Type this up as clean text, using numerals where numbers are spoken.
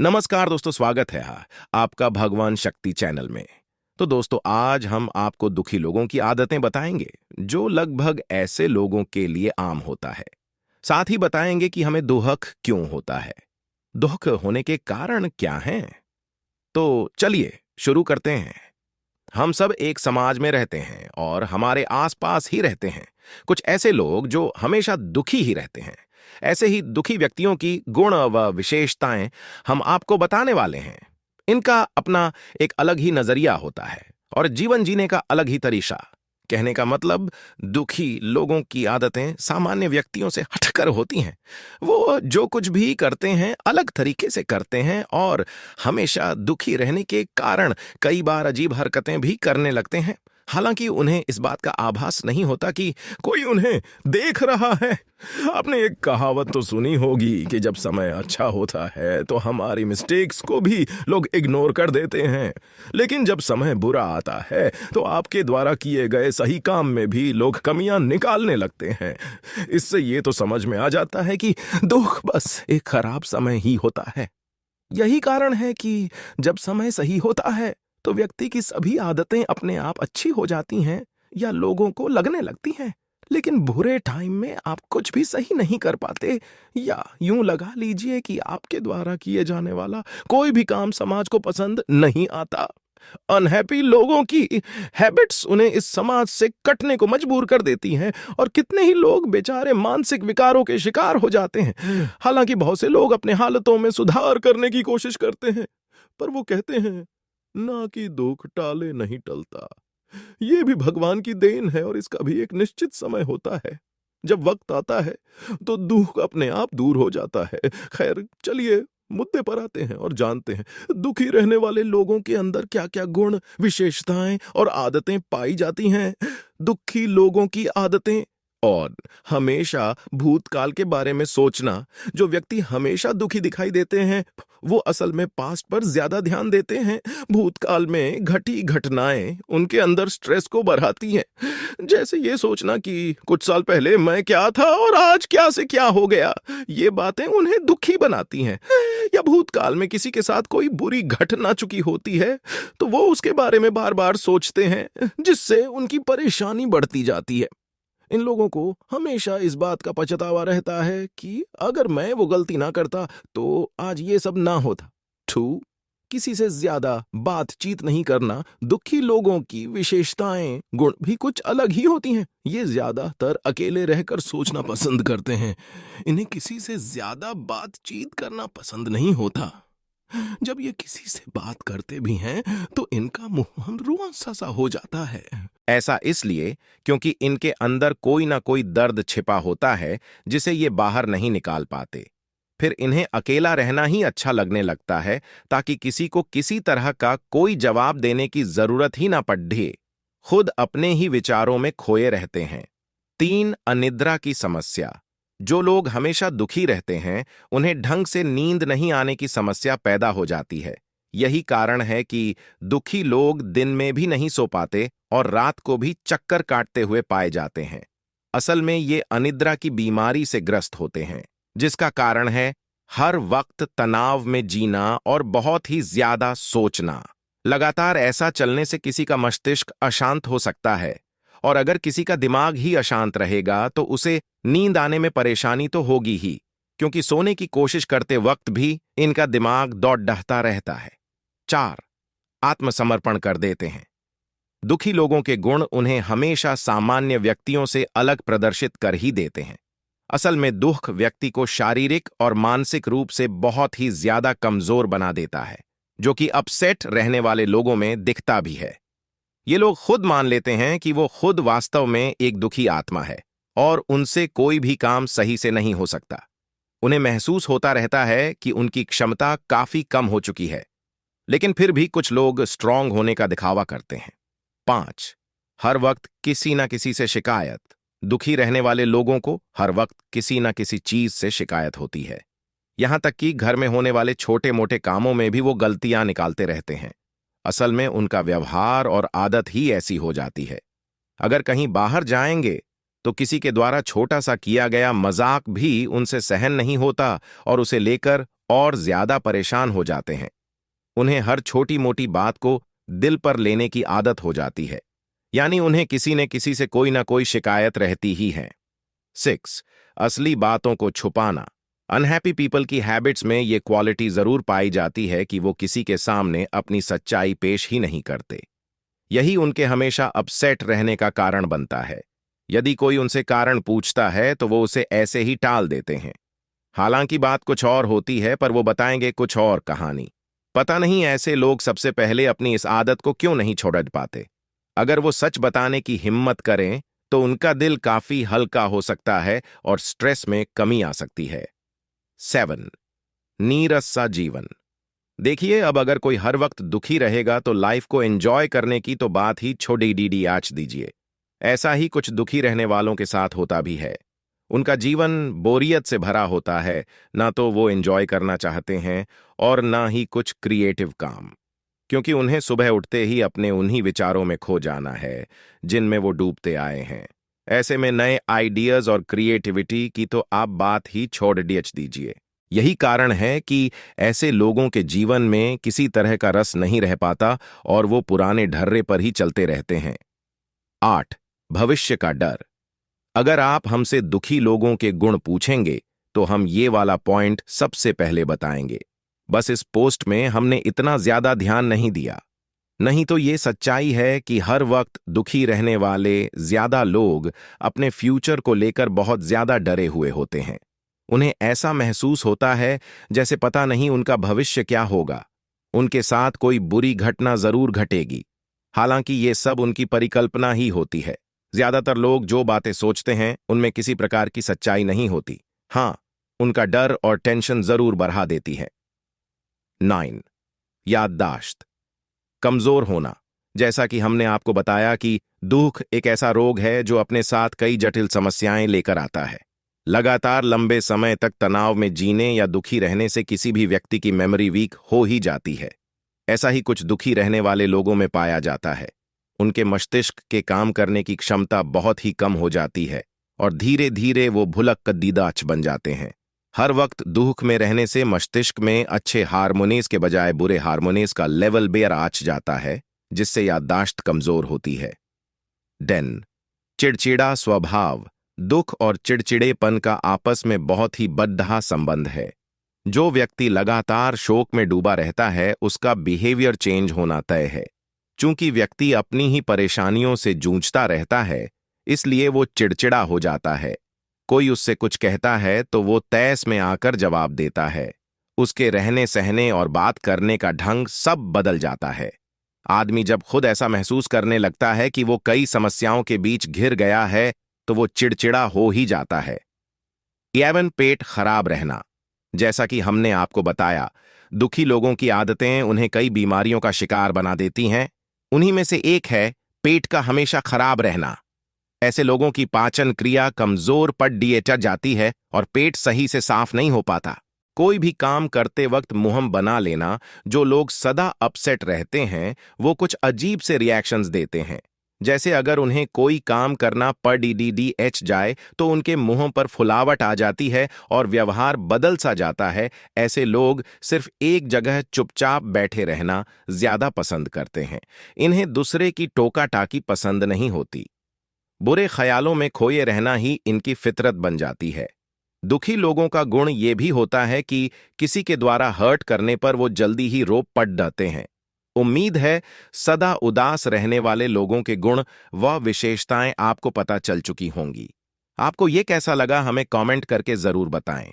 नमस्कार दोस्तों, स्वागत है आपका भगवान शक्ति चैनल में। तो दोस्तों, आज हम आपको दुखी लोगों की आदतें बताएंगे जो लगभग ऐसे लोगों के लिए आम होता है। साथ ही बताएंगे कि हमें दुख क्यों होता है, दुख होने के कारण क्या हैं। तो चलिए शुरू करते हैं। हम सब एक समाज में रहते हैं और हमारे आसपास ही रहते हैं कुछ ऐसे लोग जो हमेशा दुखी ही रहते हैं। ऐसे ही दुखी व्यक्तियों की गुण व विशेषताएं हम आपको बताने वाले हैं। इनका अपना एक अलग ही नजरिया होता है और जीवन जीने का अलग ही तरीका। कहने का मतलब, दुखी लोगों की आदतें सामान्य व्यक्तियों से हटकर होती हैं। वो जो कुछ भी करते हैं अलग तरीके से करते हैं और हमेशा दुखी रहने के कारण कई बार अजीब हरकतें भी करने लगते हैं। हालांकि उन्हें इस बात का आभास नहीं होता कि कोई उन्हें देख रहा है। आपने एक कहावत तो सुनी होगी कि जब समय अच्छा होता है तो हमारी मिस्टेक्स को भी लोग इग्नोर कर देते हैं, लेकिन जब समय बुरा आता है तो आपके द्वारा किए गए सही काम में भी लोग कमियां निकालने लगते हैं। इससे ये तो समझ में आ जाता है कि दुख बस एक खराब समय ही होता है। यही कारण है कि जब समय सही होता है तो व्यक्ति की सभी आदतें अपने आप अच्छी हो जाती हैं या लोगों को लगने लगती हैं। लेकिन बुरे टाइम में आप कुछ भी सही नहीं कर पाते, या यूं लगा लीजिए कि आपके द्वारा किए जाने वाला कोई भी काम समाज को पसंद नहीं आता। अनहैप्पी लोगों की हैबिट्स उन्हें इस समाज से कटने को मजबूर कर देती हैं और कितने ही लोग बेचारे मानसिक विकारों के शिकार हो जाते हैं। हालांकि बहुत से लोग अपने हालतों में सुधार करने की कोशिश करते हैं, पर वो कहते हैं ना कि दुख टाले नहीं टलता। ये भी भगवान की देन है और इसका भी एक निश्चित समय होता है। जब वक्त आता है तो दुख अपने आप दूर हो जाता है। खैर, चलिए मुद्दे पर आते हैं और जानते हैं दुखी रहने वाले लोगों के अंदर क्या क्या गुण, विशेषताएं और आदतें पाई जाती हैं। दुखी लोगों की आदतें। और हमेशा भूतकाल के बारे में सोचना। जो व्यक्ति हमेशा दुखी दिखाई देते हैं वो असल में पास्ट पर ज्यादा ध्यान देते हैं। भूतकाल में घटी घटनाएं उनके अंदर स्ट्रेस को बढ़ाती हैं। जैसे ये सोचना कि कुछ साल पहले मैं क्या था और आज क्या से क्या हो गया। ये बातें उन्हें दुखी बनाती हैं। या भूतकाल में किसी के साथ कोई बुरी घटना चुकी होती है तो वो उसके बारे में बार बार सोचते हैं, जिससे उनकी परेशानी बढ़ती जाती है। इन लोगों को हमेशा इस बात का पछतावा रहता है कि अगर मैं वो गलती ना करता तो आज ये सब ना होता। किसी से ज्यादा बातचीत नहीं करना। दुखी लोगों की विशेषताएं, गुण भी कुछ अलग ही होती हैं। ये ज्यादातर अकेले रहकर सोचना पसंद करते हैं। इन्हें किसी से ज्यादा बातचीत करना पसंद नहीं होता। जब ये किसी से बात करते भी हैं तो इनका मुंह रुआंसा सा हो जाता है। ऐसा इसलिए क्योंकि इनके अंदर कोई ना कोई दर्द छिपा होता है जिसे ये बाहर नहीं निकाल पाते। फिर इन्हें अकेला रहना ही अच्छा लगने लगता है ताकि किसी को किसी तरह का कोई जवाब देने की जरूरत ही ना पड़े। खुद अपने ही विचारों में खोए रहते हैं। 3, अनिद्रा की समस्या। जो लोग हमेशा दुखी रहते हैं उन्हें ढंग से नींद नहीं आने की समस्या पैदा हो जाती है। यही कारण है कि दुखी लोग दिन में भी नहीं सो पाते और रात को भी चक्कर काटते हुए पाए जाते हैं। असल में ये अनिद्रा की बीमारी से ग्रस्त होते हैं, जिसका कारण है हर वक्त तनाव में जीना और बहुत ही ज्यादा सोचना। लगातार ऐसा चलने से किसी का मस्तिष्क अशांत हो सकता है, और अगर किसी का दिमाग ही अशांत रहेगा तो उसे नींद आने में परेशानी तो होगी ही, क्योंकि सोने की कोशिश करते वक्त भी इनका दिमाग दौड़ डहता रहता है। 4, आत्मसमर्पण कर देते हैं। दुखी लोगों के गुण उन्हें हमेशा सामान्य व्यक्तियों से अलग प्रदर्शित कर ही देते हैं। असल में दुख व्यक्ति को शारीरिक और मानसिक रूप से बहुत ही ज्यादा कमजोर बना देता है, जो कि अपसेट रहने वाले लोगों में दिखता भी है। ये लोग खुद मान लेते हैं कि वो खुद वास्तव में एक दुखी आत्मा है और उनसे कोई भी काम सही से नहीं हो सकता। उन्हें महसूस होता रहता है कि उनकी क्षमता काफी कम हो चुकी है, लेकिन फिर भी कुछ लोग स्ट्रांग होने का दिखावा करते हैं। 5, हर वक्त किसी ना किसी से शिकायत। दुखी रहने वाले लोगों को हर वक्त किसी ना किसी चीज से शिकायत होती है। यहां तक कि घर में होने वाले छोटे मोटे कामों में भी वो गलतियां निकालते रहते हैं। असल में उनका व्यवहार और आदत ही ऐसी हो जाती है। अगर कहीं बाहर जाएंगे तो किसी के द्वारा छोटा सा किया गया मजाक भी उनसे सहन नहीं होता और उसे लेकर और ज्यादा परेशान हो जाते हैं। उन्हें हर छोटी मोटी बात को दिल पर लेने की आदत हो जाती है, यानी उन्हें किसी न किसी से कोई ना कोई शिकायत रहती ही है। 6. असली बातों को छुपाना। अनहैप्पी पीपल की हैबिट्स में ये क्वालिटी जरूर पाई जाती है कि वो किसी के सामने अपनी सच्चाई पेश ही नहीं करते। यही उनके हमेशा अपसेट रहने का कारण बनता है। यदि कोई उनसे कारण पूछता है तो वो उसे ऐसे ही टाल देते हैं। हालांकि बात कुछ और होती है, पर वो बताएंगे कुछ और कहानी। पता नहीं ऐसे लोग सबसे पहले अपनी इस आदत को क्यों नहीं छोड़ पाते। अगर वो सच बताने की हिम्मत करें तो उनका दिल काफी हल्का हो सकता है और स्ट्रेस में कमी आ सकती है। 7. नीरस सा जीवन। देखिए, अब अगर कोई हर वक्त दुखी रहेगा तो लाइफ को एंजॉय करने की तो बात ही छोड़ी डी आच दीजिए। ऐसा ही कुछ दुखी रहने वालों के साथ होता भी है। उनका जीवन बोरियत से भरा होता है, ना तो वो एंजॉय करना चाहते हैं और ना ही कुछ क्रिएटिव काम, क्योंकि उन्हें सुबह उठते ही अपने उन्हीं विचारों में खो जाना है जिनमें वो डूबते आए हैं। ऐसे में नए आइडियाज और क्रिएटिविटी की तो आप बात ही छोड़ दीजिए। यही कारण है कि ऐसे लोगों के जीवन में किसी तरह का रस नहीं रह पाता और वो पुराने ढर्रे पर ही चलते रहते हैं। 8. भविष्य का डर। अगर आप हमसे दुखी लोगों के गुण पूछेंगे तो हम ये वाला पॉइंट सबसे पहले बताएंगे। बस इस पोस्ट में हमने इतना ज्यादा ध्यान नहीं दिया। नहीं तो ये सच्चाई है कि हर वक्त दुखी रहने वाले ज्यादा लोग अपने फ्यूचर को लेकर बहुत ज्यादा डरे हुए होते हैं। उन्हें ऐसा महसूस होता है जैसे पता नहीं उनका भविष्य क्या होगा। उनके साथ कोई बुरी घटना जरूर घटेगी। हालांकि ये सब उनकी परिकल्पना ही होती है। ज्यादातर लोग जो बातें सोचते हैं उनमें किसी प्रकार की सच्चाई नहीं होती। हाँ, उनका डर और टेंशन जरूर बढ़ा देती है। 9. याददाश्त कमजोर होना। जैसा कि हमने आपको बताया कि दुख एक ऐसा रोग है जो अपने साथ कई जटिल समस्याएं लेकर आता है। लगातार लंबे समय तक तनाव में जीने या दुखी रहने से किसी भी व्यक्ति की मेमोरी वीक हो ही जाती है। ऐसा ही कुछ दुखी रहने वाले लोगों में पाया जाता है। उनके मस्तिष्क के काम करने की क्षमता बहुत ही कम हो जाती है और धीरे धीरे वो भुलक दीदाच बन जाते हैं। हर वक्त दुख में रहने से मस्तिष्क में अच्छे हार्मोनीज के बजाय बुरे हार्मोनीज का लेवल बेयर आच जाता है, जिससे याददाश्त कमजोर होती है। 10. चिड़चिड़ा स्वभाव। दुख और चिड़चिड़ेपन का आपस में बहुत ही बद्धा संबंध है। जो व्यक्ति लगातार शोक में डूबा रहता है उसका बिहेवियर चेंज होना तय है। चूंकि व्यक्ति अपनी ही परेशानियों से जूझता रहता है, इसलिए वो चिड़चिड़ा हो जाता है। कोई उससे कुछ कहता है तो वो तैस में आकर जवाब देता है। उसके रहने सहने और बात करने का ढंग सब बदल जाता है। आदमी जब खुद ऐसा महसूस करने लगता है कि वो कई समस्याओं के बीच घिर गया है तो वो चिड़चिड़ा हो ही जाता है। 11. पेट खराब रहना। जैसा कि हमने आपको बताया, दुखी लोगों की आदतें उन्हें कई बीमारियों का शिकार बना देती हैं। उन्हीं में से एक है पेट का हमेशा खराब रहना। ऐसे लोगों की पाचन क्रिया कमजोर पड़ जाती है और पेट सही से साफ नहीं हो पाता। कोई भी काम करते वक्त मुंह बना लेना। जो लोग सदा अपसेट रहते हैं वो कुछ अजीब से रिएक्शंस देते हैं। जैसे अगर उन्हें कोई काम करना पड़ जाए तो उनके मुंह पर फुलावट आ जाती है और व्यवहार बदल सा जाता है। ऐसे लोग सिर्फ एक जगह चुपचाप बैठे रहना ज्यादा पसंद करते हैं। इन्हें दूसरे की टोका टाकी पसंद नहीं होती। बुरे ख्यालों में खोए रहना ही इनकी फितरत बन जाती है। दुखी लोगों का गुण ये भी होता है कि किसी के द्वारा हर्ट करने पर वो जल्दी ही रो पड़ जाते हैं। उम्मीद है सदा उदास रहने वाले लोगों के गुण व विशेषताएं आपको पता चल चुकी होंगी। आपको ये कैसा लगा हमें कमेंट करके जरूर बताएं।